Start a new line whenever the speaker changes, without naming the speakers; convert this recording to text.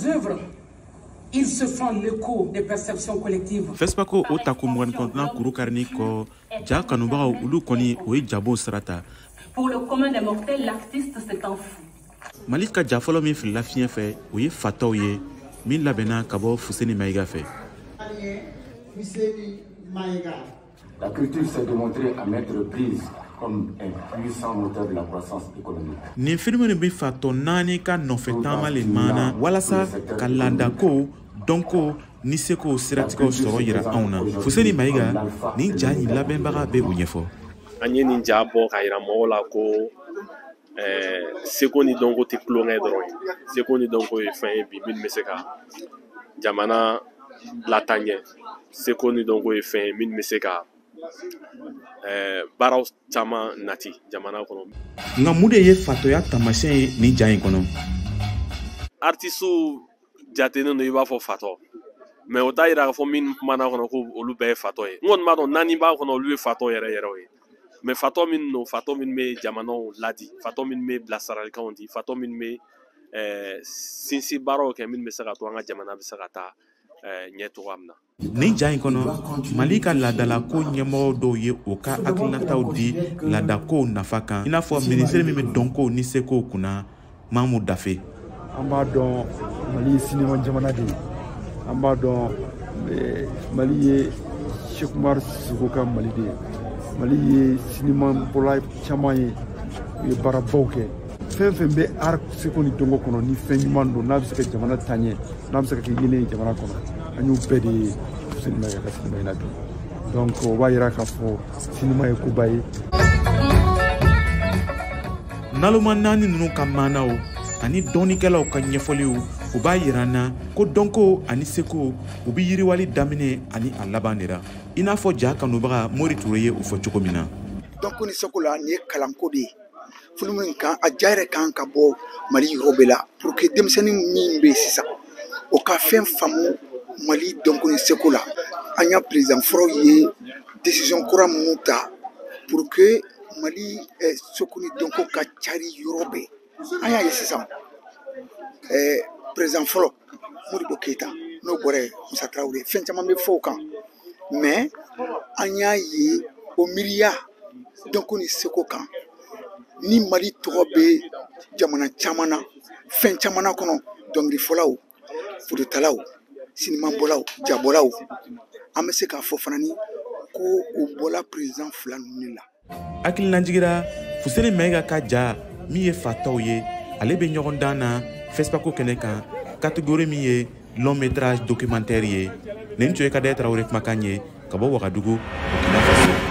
leurs œuvres, ils se font l'écho des perceptions collectives.
Fespako o takumwan kontna kurukarni ko ja kanuba ulu koni o jabo srata.
Pour le commun des mortels, l'artiste s'est enfui.
Malika Jafolo min fil lafien fait o ye fataw ye min labena kabo Fuseni Maïga fait.
La culture s'est démontrée à mettre prise comme un puissant moteur de la croissance économique.
Ni film ne bi fato nani ka nofetama le mana walasa ka landako donko ni seko siratiko soro yira auna Fuseni Maïga ni jani labenbaga be unyefo
anye ni jabo ka yira mola ko seko ni donko te klonga dron seko ni donko e fin bi min meseka jamana latanye seko ni donko e fin min meseka baraw chama nati jamana kono
nga mude ye fatoya tamasien ni jayin kono
artistu jatene no iba fo fato mais o tayira fo min mana kono ko olu be fato e ngon ma don nani ba kono olu fato yere yere mais fato min no fato min me jamana ladi fato min me blasaral county fato min me sinsi baro ke min me saka to nga jamana be saka ta nyeto amna
ni jayin kono malika ladala ko nyemo do ye o ka aklataw di ladako nafaka ina fo ministre mi donko ni seko kuna mamu dafe
amba don mali cinéma jamana de amba don mali ye Cheikh Oumar Sissoko mali de mali ye cinéma bola chamaye ye barabawke fen be ar seko ni dongo kono ni fen mando na bi jamana tanye na bi saka yene jamana kono anyu bedi cinéma ya cinéma ina donc o wayira ka fo cinéma e kubayi
naluma nani nunu kamana o ani donikelaw ka ɲɛfɔliw u b'a yirana ko dɔnko ani seko u bi yiriwali daminɛ ani a laban de ra i n'a fɔ ja kanubaga Mori Ture ye o fɔ cogo min na
dɔnko ni seko la ni ye kalanko de ye film min kan a ja yɛrɛ kan ka bɔ Mali yɔrɔ bɛɛ la pour que denmisɛnnin min bɛ sisan o ka fɛn faamu Mali dɔnko ni seko la an y'a président fɔlɔ ye décision kura minnu ta pour que Mali seko ni dɔnko ka cari yɔrɔ bɛɛ an y'a ye sisan président fɔlɔ Modibo Keita n'o bɔra Musa Tarawele fɛn caman bɛ fɔ o kan mais an y'a ye o miiriya dɔnko ni seko kan ni Mali tɔgɔ bɛ jamana caman na fɛn caman na kɔnɔ dɔnkilifɔlaw fototalaw sinimabɔlaw jabɔlaw an bɛ se k'a fɔ fana ni ko o bɔla président fila ninnu la
hakilinajigira Fuseni Maïga ka ja min ye fataw ye ale be ɲɔgɔn dan na Fespako kɛnɛ kan catégorie min ye long métrage documentaire ye nin tun ye Kadaye Tarawele kumakan ye ka bɔ Wagadugu Burkina Faso